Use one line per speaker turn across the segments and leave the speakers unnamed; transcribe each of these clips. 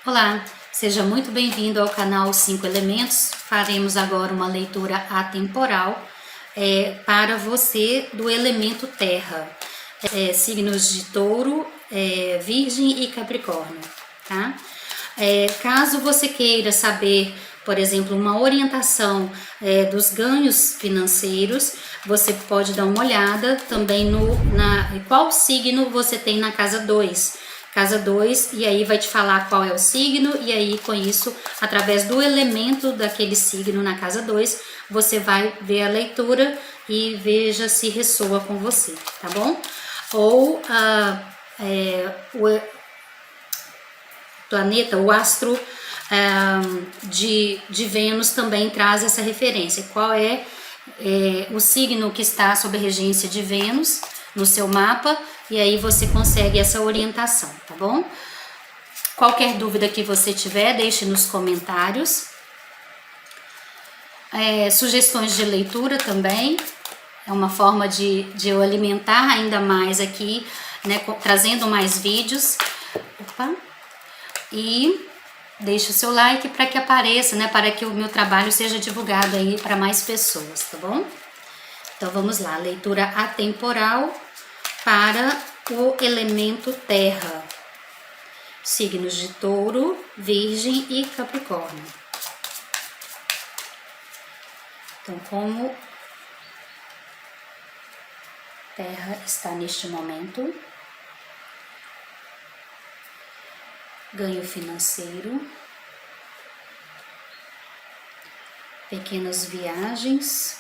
Olá, seja muito bem-vindo ao canal 5 Elementos. Faremos agora uma leitura atemporal para você do elemento terra, signos de touro, virgem e capricórnio, tá? Caso você queira saber, por exemplo, uma orientação dos ganhos financeiros, você pode dar uma olhada também qual signo você tem na casa 2. Casa 2, e aí vai te falar qual é o signo, e aí com isso, através do elemento daquele signo na casa 2, você vai ver a leitura e veja se ressoa com você, tá bom? Ou o planeta, o astro de Vênus também traz essa referência. Qual é o signo que está sob a regência de Vênus no seu mapa, e aí você consegue essa orientação, tá bom? Qualquer dúvida que você tiver, deixe nos comentários. Sugestões de leitura também, é uma forma de eu alimentar ainda mais aqui, né, trazendo mais vídeos. E deixe o seu like para que apareça, né, para que o meu trabalho seja divulgado aí para mais pessoas, tá bom? Então vamos lá, leitura atemporal para o elemento terra, signos de touro, virgem e capricórnio. Então, como terra está neste momento, ganho financeiro, pequenas viagens,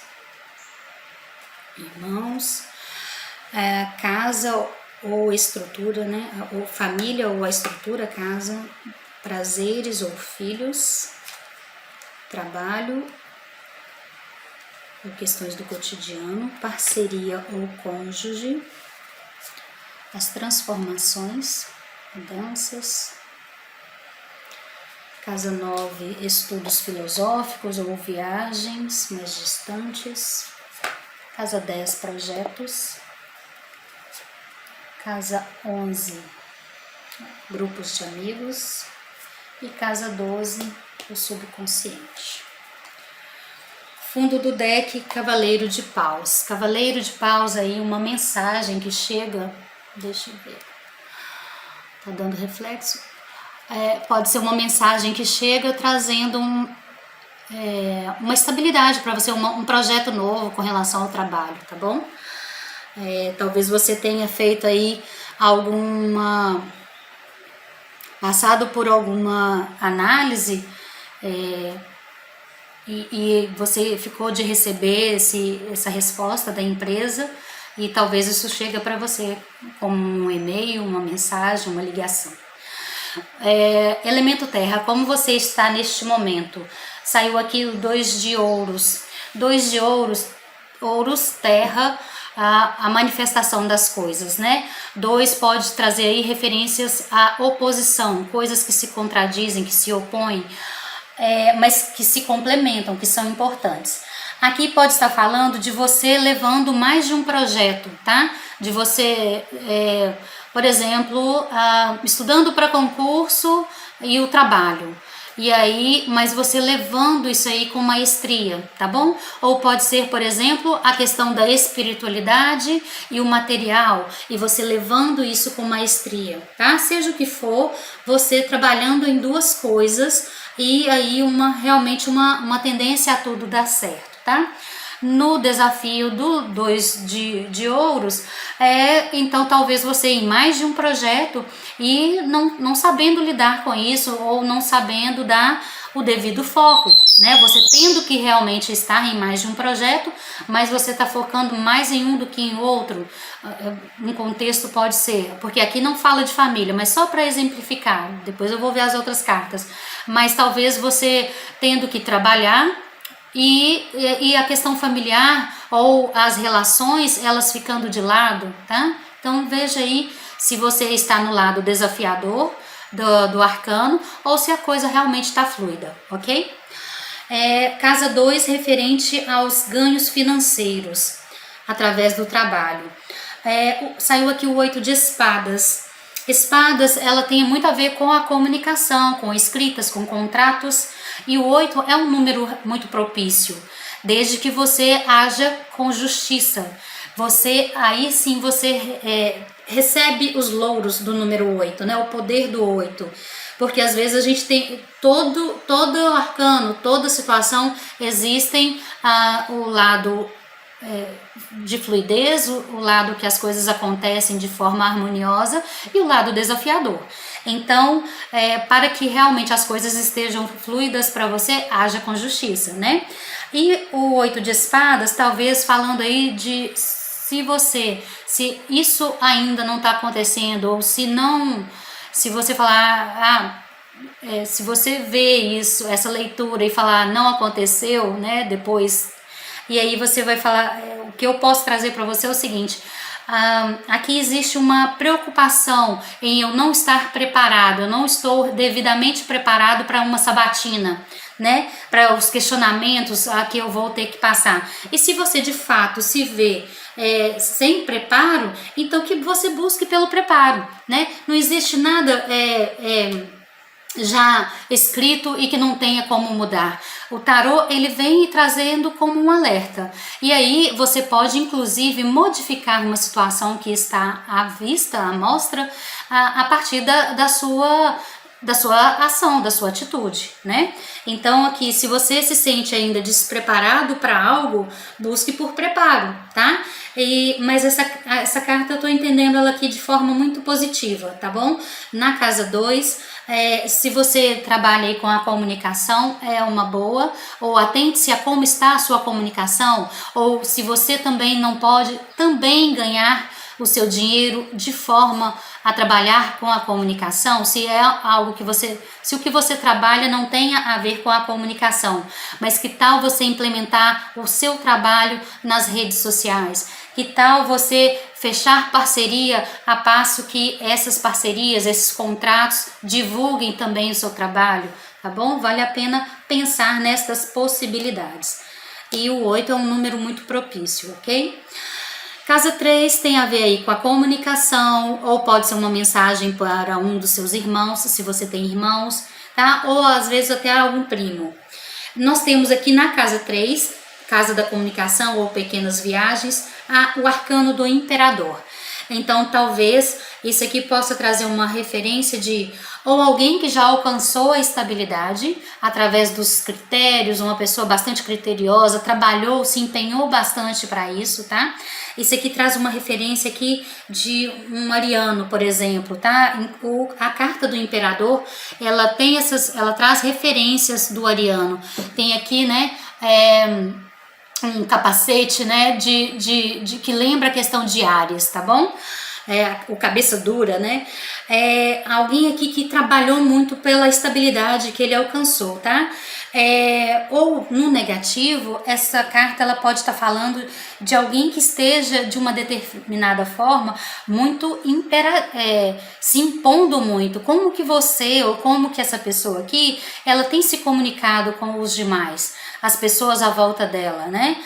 irmãos, casa ou estrutura, né? Ou família ou a estrutura, casa, prazeres ou filhos, trabalho ou questões do cotidiano, parceria ou cônjuge, as transformações, mudanças. Casa 9, estudos filosóficos ou viagens mais distantes. Casa 10, projetos. Casa 11, grupos de amigos. E casa 12, o subconsciente. Fundo do deck, Cavaleiro de Paus. Cavaleiro de Paus aí, uma mensagem que chega, deixa eu ver, tá dando reflexo. Pode ser uma mensagem que chega trazendo uma estabilidade para você, um projeto novo com relação ao trabalho, tá bom? Talvez você tenha feito aí passado por alguma análise e você ficou de receber essa resposta da empresa, e talvez isso chega para você como um e-mail, uma mensagem, uma ligação. Elemento terra, como você está neste momento? Saiu aqui o 2 de ouros. 2 de ouros, terra, a manifestação das coisas, né? 2 pode trazer aí referências à oposição, coisas que se contradizem, que se opõem, mas que se complementam, que são importantes. Aqui pode estar falando de você levando mais de um projeto, tá? De você, por exemplo, estudando para concurso e o trabalho. E aí, mas você levando isso aí com maestria, tá bom? Ou pode ser, por exemplo, a questão da espiritualidade e o material, e você levando isso com maestria, tá? Seja o que for, você trabalhando em duas coisas, e aí realmente uma tendência a tudo dar certo, tá? No desafio do 2 de ouros, então talvez você em mais de um projeto e não sabendo lidar com isso, ou não sabendo dar o devido foco, né? Você tendo que realmente estar em mais de um projeto, mas você está focando mais em um do que em outro. Um contexto pode ser, porque aqui não fala de família, mas só para exemplificar, depois eu vou ver as outras cartas, mas talvez você tendo que trabalhar e a questão familiar ou as relações, elas ficando de lado, tá? Então veja aí se você está no lado desafiador do arcano, ou se a coisa realmente está fluida, ok? Casa 2, referente aos ganhos financeiros através do trabalho. Saiu aqui o 8 de espadas. Espadas, ela tem muito a ver com a comunicação, com escritas, com contratos, e o 8 é um número muito propício, desde que você haja com justiça. Aí sim você recebe os louros do número 8, né? O poder do 8. Porque às vezes a gente tem todo arcano, toda situação, existem o lado de fluidez, o lado que as coisas acontecem de forma harmoniosa e o lado desafiador. Então, para que realmente as coisas estejam fluidas para você, haja com justiça, né? E o 8 de espadas, talvez falando aí de se isso ainda não está acontecendo, ou se você falar, se você vê isso, essa leitura e falar não aconteceu, né, depois, e aí você vai falar, o que eu posso trazer para você é o seguinte, aqui existe uma preocupação em eu não estar preparado, eu não estou devidamente preparado para uma sabatina, né, para os questionamentos que eu vou ter que passar. E se você de fato se vê sem preparo, então que você busque pelo preparo, né? Não existe nada já escrito e que não tenha como mudar. O tarô, ele vem trazendo como um alerta, e aí você pode inclusive modificar uma situação que está à vista, à mostra, a partir da sua ação, da sua atitude, né? Então aqui, se você se sente ainda despreparado para algo, busque por preparo, tá? Mas essa carta eu tô entendendo ela aqui de forma muito positiva, tá bom? Na casa 2, se você trabalha aí com a comunicação, é uma boa, ou atente-se a como está a sua comunicação, ou se você também não pode também ganhar o seu dinheiro de forma a trabalhar com a comunicação, se é algo que se o que você trabalha não tenha a ver com a comunicação, mas que tal você implementar o seu trabalho nas redes sociais? Que tal você fechar parceria a passo que essas parcerias, esses contratos divulguem também o seu trabalho, tá bom? Vale a pena pensar nestas possibilidades. E o 8 é um número muito propício, ok? Casa 3 tem a ver aí com a comunicação, ou pode ser uma mensagem para um dos seus irmãos, se você tem irmãos, tá? Ou às vezes até algum primo. Nós temos aqui na casa 3, casa da comunicação ou pequenas viagens, o arcano do imperador. Então talvez isso aqui possa trazer uma referência de ou alguém que já alcançou a estabilidade através dos critérios, uma pessoa bastante criteriosa, trabalhou, se empenhou bastante para isso, tá? Isso aqui traz uma referência aqui de um ariano, por exemplo, tá? A carta do imperador, ela traz referências do ariano. Tem aqui, né, um capacete, né, de que lembra a questão de Áries, tá bom? O cabeça dura, né? Alguém aqui que trabalhou muito pela estabilidade que ele alcançou, tá? Ou no negativo, essa carta ela pode estar falando de alguém que esteja de uma determinada forma muito se impondo muito. Como que você ou como que essa pessoa aqui ela tem se comunicado com os demais, as pessoas à volta dela, né?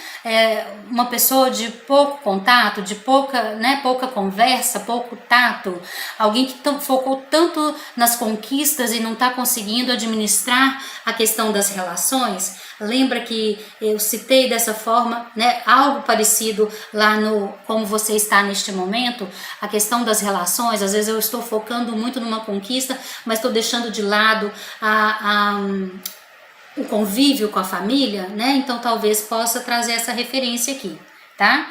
Uma pessoa de pouco contato, de pouca conversa, pouco tato, alguém que focou tanto nas conquistas e não está conseguindo administrar a questão das relações. Lembra que eu citei dessa forma, né, algo parecido lá no como você está neste momento, a questão das relações. Às vezes eu estou focando muito numa conquista, mas estou deixando de lado o convívio com a família, né? Então talvez possa trazer essa referência aqui, tá?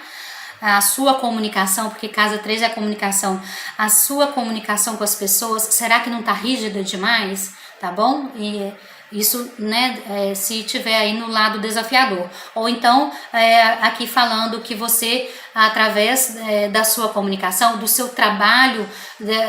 A sua comunicação, porque casa 3 é a comunicação, a sua comunicação com as pessoas, será que não tá rígida demais? Tá bom? E isso, né, se tiver aí no lado desafiador. Ou então, aqui falando que você, através da sua comunicação, do seu trabalho,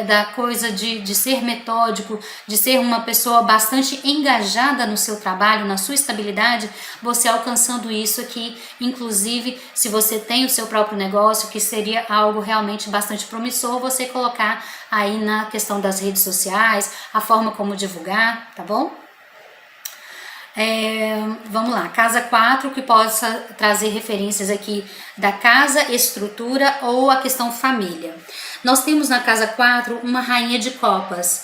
da coisa de ser metódico, de ser uma pessoa bastante engajada no seu trabalho, na sua estabilidade, você alcançando isso aqui, inclusive, se você tem o seu próprio negócio, que seria algo realmente bastante promissor, você colocar aí na questão das redes sociais, a forma como divulgar, tá bom? Vamos lá, casa 4, que possa trazer referências aqui da casa, estrutura ou a questão família. Nós temos na casa 4 uma rainha de copas.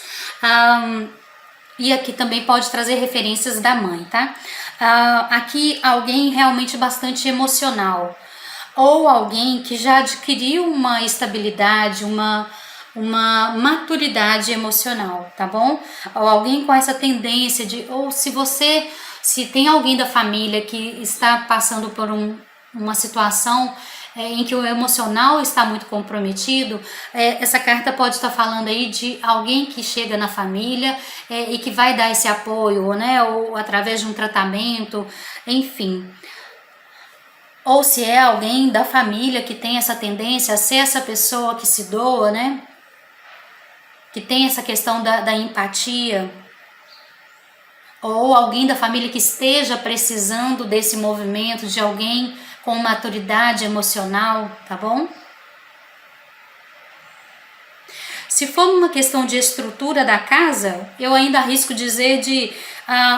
E aqui também pode trazer referências da mãe, tá? Aqui alguém realmente bastante emocional, ou alguém que já adquiriu uma estabilidade, uma maturidade emocional, tá bom? Ou alguém com essa tendência de, ou se tem alguém da família que está passando por uma situação em que o emocional está muito comprometido, essa carta pode estar falando aí de alguém que chega na família e que vai dar esse apoio, né? Ou através de um tratamento, enfim. Ou se é alguém da família que tem essa tendência a ser essa pessoa que se doa, né? Que tem essa questão da empatia. Ou alguém da família que esteja precisando desse movimento, de alguém com maturidade emocional, tá bom? Se for uma questão de estrutura da casa, eu ainda arrisco dizer de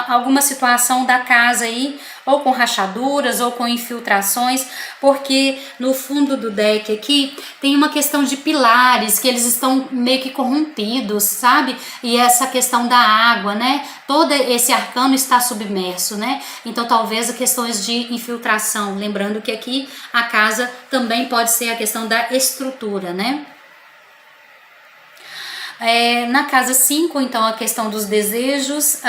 alguma situação da casa aí, ou com rachaduras, ou com infiltrações, porque no fundo do deck aqui tem uma questão de pilares, que eles estão meio que corrompidos, sabe? E essa questão da água, né? Todo esse arcano está submerso, né? Então talvez questões de infiltração, lembrando que aqui a casa também pode ser a questão da estrutura, né? Na casa 5, então, a questão dos desejos,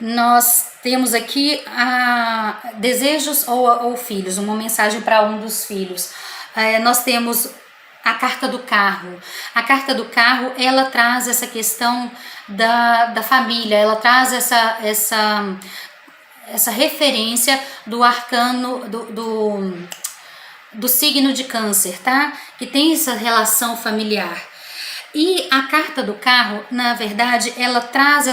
nós temos aqui desejos ou filhos, uma mensagem para um dos filhos. Nós temos a carta do carro. A carta do carro, ela traz essa questão da família, ela traz essa referência do arcano, do signo de Câncer, tá? Que tem essa relação familiar. E a carta do carro, na verdade, ela traz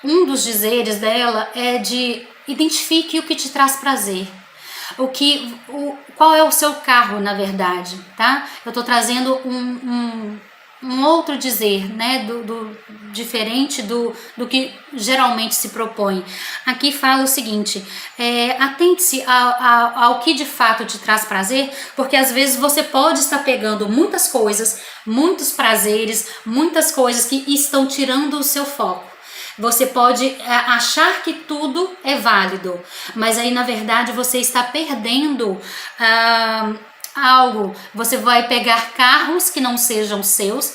um dos dizeres dela é de identifique o que te traz prazer. Qual é o seu carro, na verdade, tá? Eu tô trazendo um outro dizer, né, diferente do que geralmente se propõe. Aqui fala o seguinte, atente-se ao que de fato te traz prazer, porque às vezes você pode estar pegando muitas coisas, muitos prazeres, muitas coisas que estão tirando o seu foco. Você pode achar que tudo é válido, mas aí na verdade você está perdendo algo. Você vai pegar carros que não sejam seus,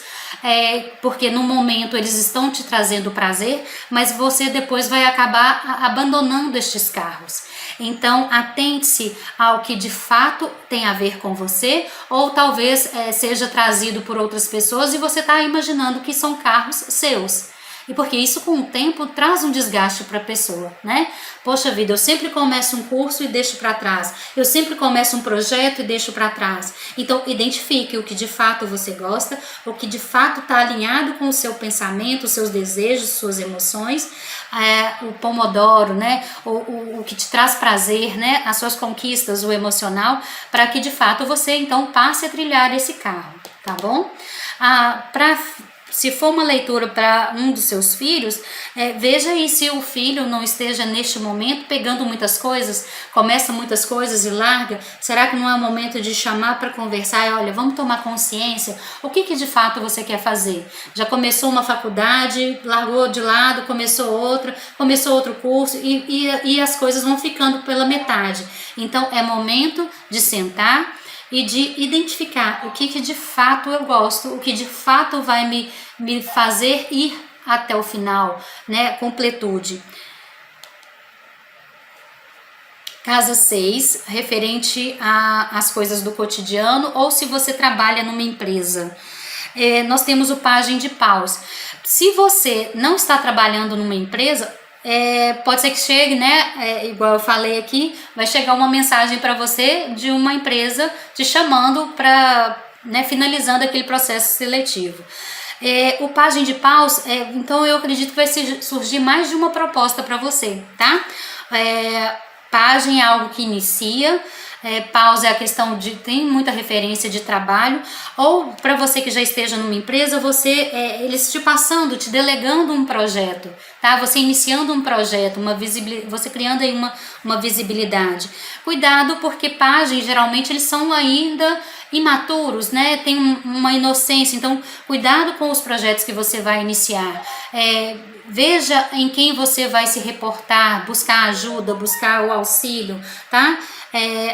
porque no momento eles estão te trazendo prazer, mas você depois vai acabar abandonando estes carros. Então atente-se ao que de fato tem a ver com você, ou talvez seja trazido por outras pessoas e você está imaginando que são carros seus. E porque isso com o tempo traz um desgaste para a pessoa, né? Poxa vida, eu sempre começo um curso e deixo para trás. Eu sempre começo um projeto e deixo para trás. Então, identifique o que de fato você gosta, o que de fato está alinhado com o seu pensamento, os seus desejos, suas emoções, o pomodoro, né? O que te traz prazer, né? As suas conquistas, o emocional, para que de fato você então passe a trilhar esse carro, tá bom? Se for uma leitura para um dos seus filhos, veja aí se o filho não esteja neste momento pegando muitas coisas, começa muitas coisas e larga. Será que não é o momento de chamar para conversar? Olha, vamos tomar consciência, o que de fato você quer fazer? Já começou uma faculdade, largou de lado, começou outro curso e as coisas vão ficando pela metade. Então é momento de sentar e de identificar o que de fato eu gosto, o que de fato vai me fazer ir até o final, né? Completude. Casa 6, referente às coisas do cotidiano, ou se você trabalha numa empresa. Nós temos o Pajem de Paus. Se você não está trabalhando numa empresa, pode ser que chegue, né? Igual eu falei aqui, vai chegar uma mensagem para você de uma empresa te chamando para, né, finalizando aquele processo seletivo. O Pajem de Paus, então eu acredito que vai surgir mais de uma proposta para você, tá? Pajem é algo que inicia, Paus é a questão de, tem muita referência de trabalho, ou para você que já esteja numa empresa, eles te passando, te delegando um projeto, tá? Você iniciando um projeto, você criando aí uma visibilidade. Cuidado, porque pajes, geralmente, eles são ainda imaturos, né? Tem uma inocência, então cuidado com os projetos que você vai iniciar. Veja em quem você vai se reportar, buscar ajuda, buscar o auxílio, tá?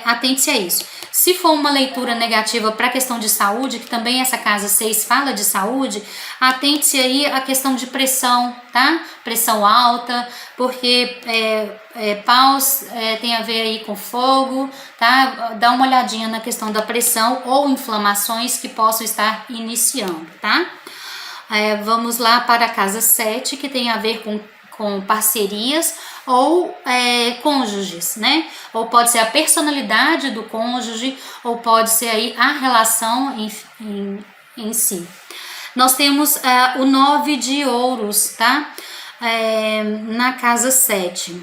Atente-se a isso. Se for uma leitura negativa para a questão de saúde, que também essa casa 6 fala de saúde, atente-se aí à questão de pressão, tá? Pressão alta, porque paus tem a ver aí com fogo, tá? Dá uma olhadinha na questão da pressão ou inflamações que possam estar iniciando, tá? Vamos lá para a casa 7, que tem a ver com parcerias ou cônjuges, né? Ou pode ser a personalidade do cônjuge, ou pode ser aí a relação em si. Nós temos o 9 de ouros, tá? Na casa 7.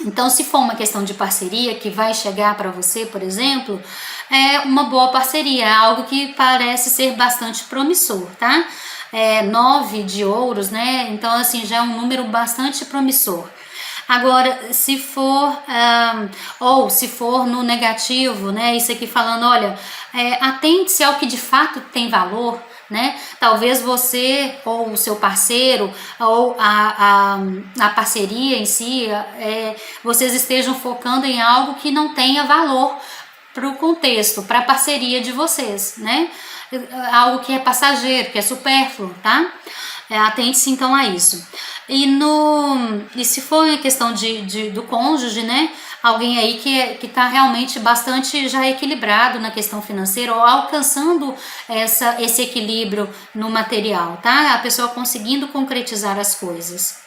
Então, se for uma questão de parceria que vai chegar para você, por exemplo, é uma boa parceria, algo que parece ser bastante promissor, tá? 9 de ouros, né? Então, assim, já é um número bastante promissor. Agora, se for no negativo, né? Isso aqui falando, olha, atente-se ao que de fato tem valor, né? Talvez você ou o seu parceiro ou a parceria em si, vocês estejam focando em algo que não tenha valor para o contexto, para a parceria de vocês, né? Algo que é passageiro, que é supérfluo, tá? Atente-se então a isso. E se for a questão do cônjuge, né? Alguém aí que está realmente bastante já equilibrado na questão financeira ou alcançando esse equilíbrio no material, tá? A pessoa conseguindo concretizar as coisas.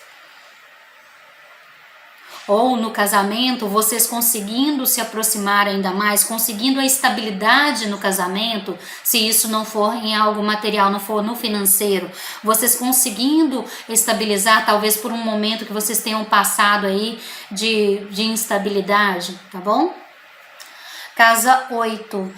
Ou no casamento, vocês conseguindo se aproximar ainda mais, conseguindo a estabilidade no casamento, se isso não for em algo material, não for no financeiro, vocês conseguindo estabilizar, talvez por um momento que vocês tenham passado aí de instabilidade, tá bom? Casa 8.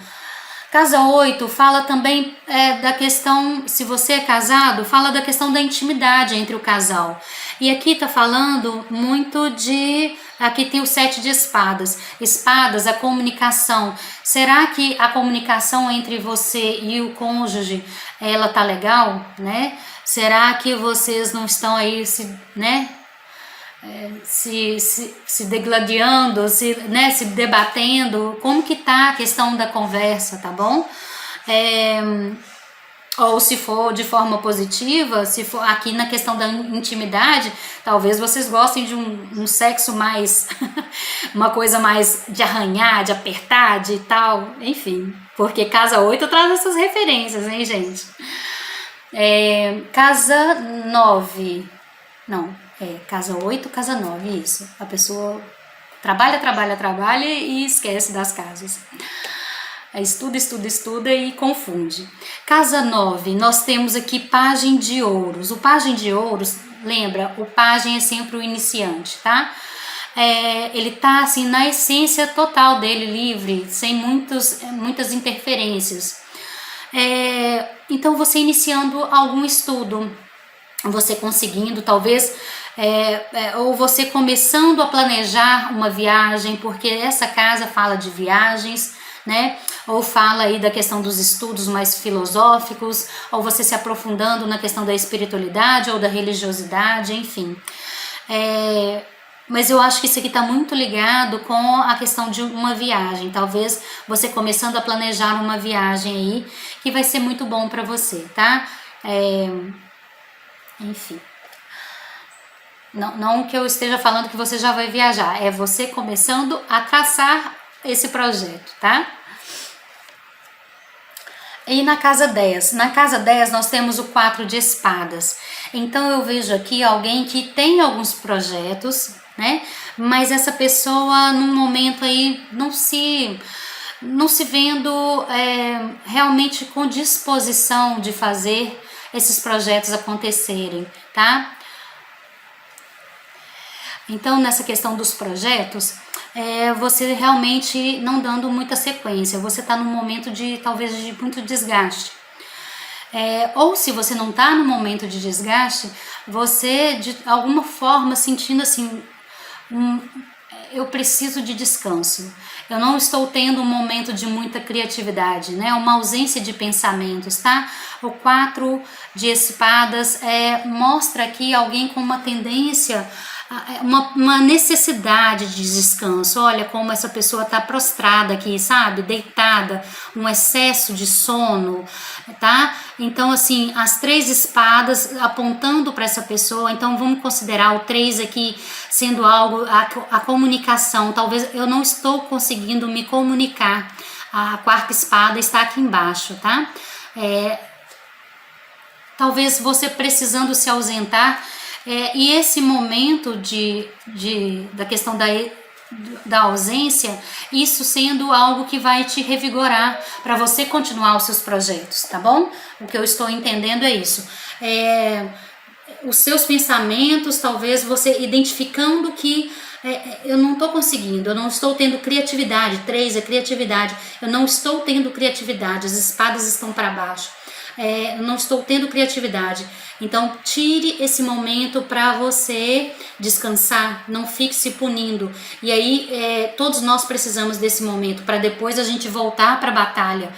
Casa 8 fala também da questão, se você é casado, fala da questão da intimidade entre o casal. E aqui tá falando muito aqui tem o 7 de espadas. Espadas, a comunicação. Será que a comunicação entre você e o cônjuge, ela tá legal, né? Será que vocês não estão aí se degladiando, se debatendo? Como que tá a questão da conversa, tá bom? Ou se for de forma positiva, se for aqui na questão da intimidade, talvez vocês gostem de um sexo mais, uma coisa mais de arranhar, de apertar, de tal, enfim, porque casa 8 traz essas referências, hein, gente? Casa 9, não, casa 8, casa 9, isso. A pessoa trabalha e esquece das casas. Estuda e confunde. Casa 9, nós temos aqui pajem de ouros. O pajem de ouros, lembra, o pajem é sempre o iniciante, tá? Ele tá assim na essência total dele, livre, sem muitas interferências. Então você iniciando algum estudo, você conseguindo talvez, ou você começando a planejar uma viagem, porque essa casa fala de viagens, né? Ou fala aí da questão dos estudos mais filosóficos, ou você se aprofundando na questão da espiritualidade ou da religiosidade, enfim. Mas eu acho que isso aqui está muito ligado com a questão de uma viagem. Talvez você começando a planejar uma viagem aí, que vai ser muito bom para você, tá? Enfim. Não que eu esteja falando que você já vai viajar, é você começando a traçar esse projeto, tá? E na casa 10? Na casa 10 nós temos o 4 de espadas. Então eu vejo aqui alguém que tem alguns projetos, né? Mas essa pessoa num momento aí não se vendo realmente com disposição de fazer esses projetos acontecerem, tá? Então, nessa questão dos projetos, você realmente não dando muita sequência, você está num momento de talvez de muito desgaste. Ou se você não está no momento de desgaste, você de alguma forma sentindo assim, eu preciso de descanso, eu não estou tendo um momento de muita criatividade, né? Uma ausência de pensamentos, tá? O 4 de espadas mostra aqui alguém com uma tendência, uma necessidade de descanso. Olha como essa pessoa está prostrada aqui, sabe? Deitada, um excesso de sono, tá? Então, assim, as 3 espadas apontando para essa pessoa. Então, vamos considerar o 3 aqui sendo algo, a comunicação. Talvez eu não estou conseguindo me comunicar. A 4ª espada está aqui embaixo, tá? Talvez você precisando se ausentar. E esse momento da questão da ausência, isso sendo algo que vai te revigorar para você continuar os seus projetos, tá bom? O que eu estou entendendo é isso. Os seus pensamentos, talvez você identificando que eu não estou conseguindo, eu não estou tendo criatividade. 3 é criatividade, eu não estou tendo criatividade, as espadas estão para baixo. Eu não estou tendo criatividade. Então tire esse momento para você descansar, não fique se punindo. E aí todos nós precisamos desse momento para depois a gente voltar para a batalha.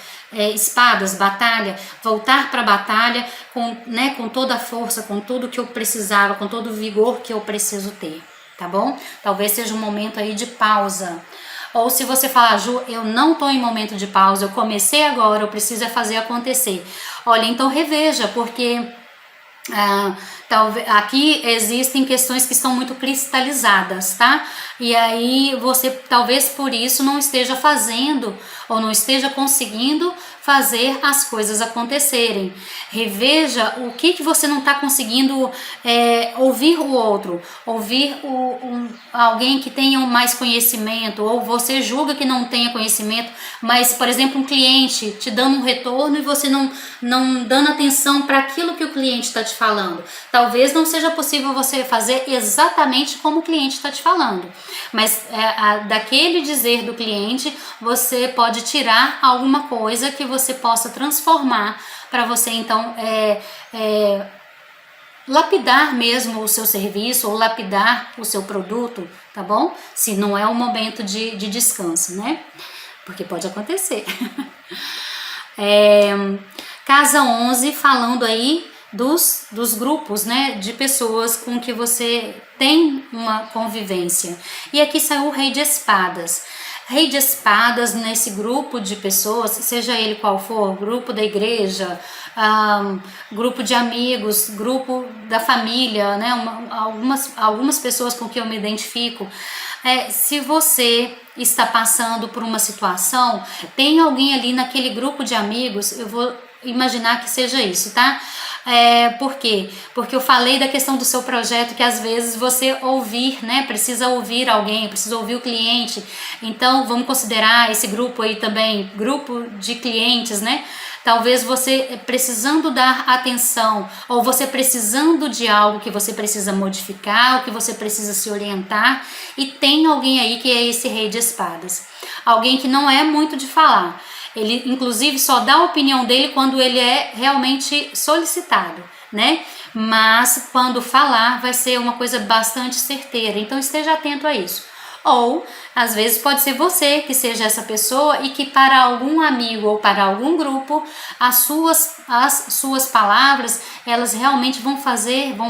Espadas, batalha, voltar para a batalha com toda a força, com tudo que eu precisava, com todo o vigor que eu preciso ter, tá bom? Talvez seja um momento aí de pausa. Ou se você falar, Ju, eu não estou em momento de pausa, eu comecei agora, eu preciso fazer acontecer. Olha, então reveja, porque aqui existem questões que estão muito cristalizadas, tá? E aí você talvez por isso não esteja fazendo ou não esteja conseguindo fazer as coisas acontecerem. Reveja o que você não está conseguindo ouvir o outro, ouvir alguém que tenha mais conhecimento, ou você julga que não tenha conhecimento, mas, por exemplo, um cliente te dando um retorno e você não dando atenção para aquilo que o cliente está te falando. Talvez não seja possível você fazer exatamente como o cliente está te falando, mas daquele dizer do cliente, você pode tirar alguma coisa que você possa transformar para você, então, lapidar mesmo o seu serviço ou lapidar o seu produto, tá bom? Se não é um momento de descanso, né? Porque pode acontecer. Casa 11, falando aí dos grupos, né, de pessoas com que você tem uma convivência. E aqui saiu o Rei de Espadas. Rei de Espadas nesse grupo de pessoas, seja ele qual for, grupo da igreja, grupo de amigos, grupo da família, né, algumas pessoas com que eu me identifico. Se você está passando por uma situação, tem alguém ali naquele grupo de amigos, eu vou imaginar que seja isso, tá? Por quê? Porque eu falei da questão do seu projeto, que às vezes você ouvir, né? Precisa ouvir alguém, precisa ouvir o cliente. Então vamos considerar esse grupo aí também, grupo de clientes, né? Talvez você precisando dar atenção, ou você precisando de algo que você precisa modificar, ou que você precisa se orientar, e tem alguém aí que é esse Rei de Espadas. Alguém que não é muito de falar. Ele, inclusive, só dá a opinião dele quando ele é realmente solicitado, né? Mas quando falar, vai ser uma coisa bastante certeira. Então, esteja atento a isso. Ou, às vezes, pode ser você que seja essa pessoa e que para algum amigo ou para algum grupo, as suas palavras, elas realmente vão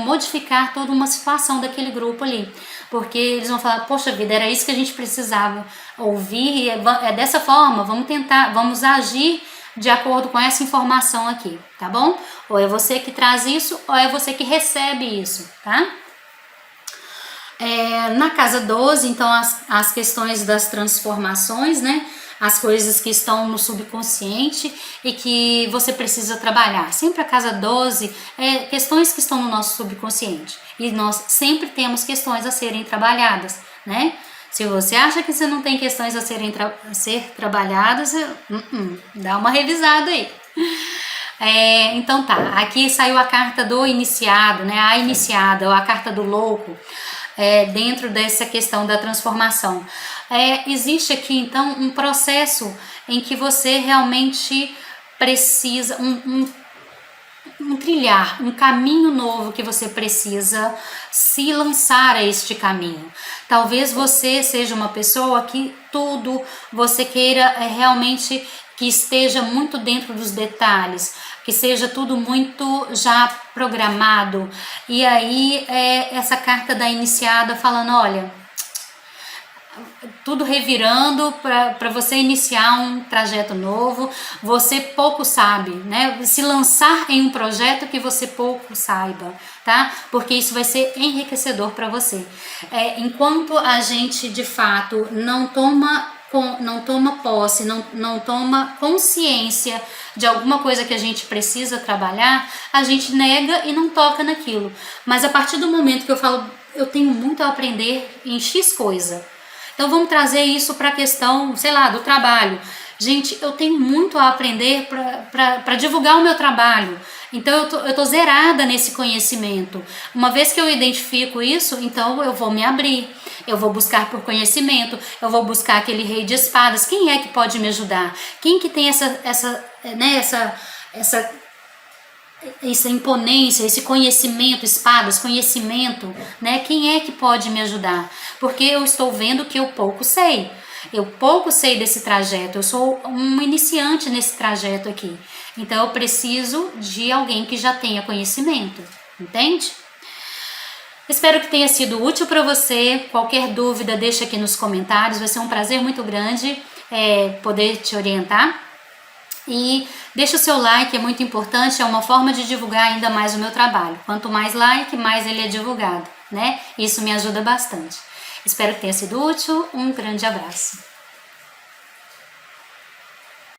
modificar toda uma situação daquele grupo ali. Porque eles vão falar, poxa vida, era isso que a gente precisava ouvir, e é dessa forma, vamos agir de acordo com essa informação aqui, tá bom? Ou é você que traz isso, ou é você que recebe isso, tá? Na casa 12, então, as questões das transformações, né? As coisas que estão no subconsciente e que você precisa trabalhar. Sempre a casa 12 é questões que estão no nosso subconsciente. E nós sempre temos questões a serem trabalhadas, né? Se você acha que você não tem questões a ser trabalhadas, dá uma revisada aí. Então tá, aqui saiu a carta do iniciado, né? A iniciada, ou a carta do louco. dentro dessa questão da transformação. Existe aqui então um processo em que você realmente precisa, trilhar um caminho novo que você precisa se lançar a este caminho. Talvez você seja uma pessoa que tudo você queira realmente que esteja muito dentro dos detalhes, que seja tudo muito já programado. E aí essa carta da iniciada falando, olha, tudo revirando para você iniciar um trajeto novo, você pouco sabe, né? Se lançar em um projeto que você pouco saiba, tá? Porque isso vai ser enriquecedor para você. Enquanto a gente de fato não toma posse, não toma consciência de alguma coisa que a gente precisa trabalhar, a gente nega e não toca naquilo. Mas a partir do momento que eu falo, eu tenho muito a aprender em X coisa, então vamos trazer isso para a questão, sei lá, do trabalho. Gente, eu tenho muito a aprender para divulgar o meu trabalho. Então eu tô zerada nesse conhecimento. Uma vez que eu identifico isso, então eu vou me abrir. Eu vou buscar por conhecimento, eu vou buscar aquele rei de espadas. Quem é que pode me ajudar? Quem que tem essa imponência, esse conhecimento, espadas, conhecimento, né? Quem é que pode me ajudar? Porque eu estou vendo que eu pouco sei. Eu pouco sei desse trajeto, eu sou um iniciante nesse trajeto aqui. Então eu preciso de alguém que já tenha conhecimento, entende? Espero que tenha sido útil para você. Qualquer dúvida, deixa aqui nos comentários. Vai ser um prazer muito grande poder te orientar. E deixa o seu like, é muito importante, é uma forma de divulgar ainda mais o meu trabalho. Quanto mais like, mais ele é divulgado, né? Isso me ajuda bastante. Espero que tenha sido útil, um grande abraço.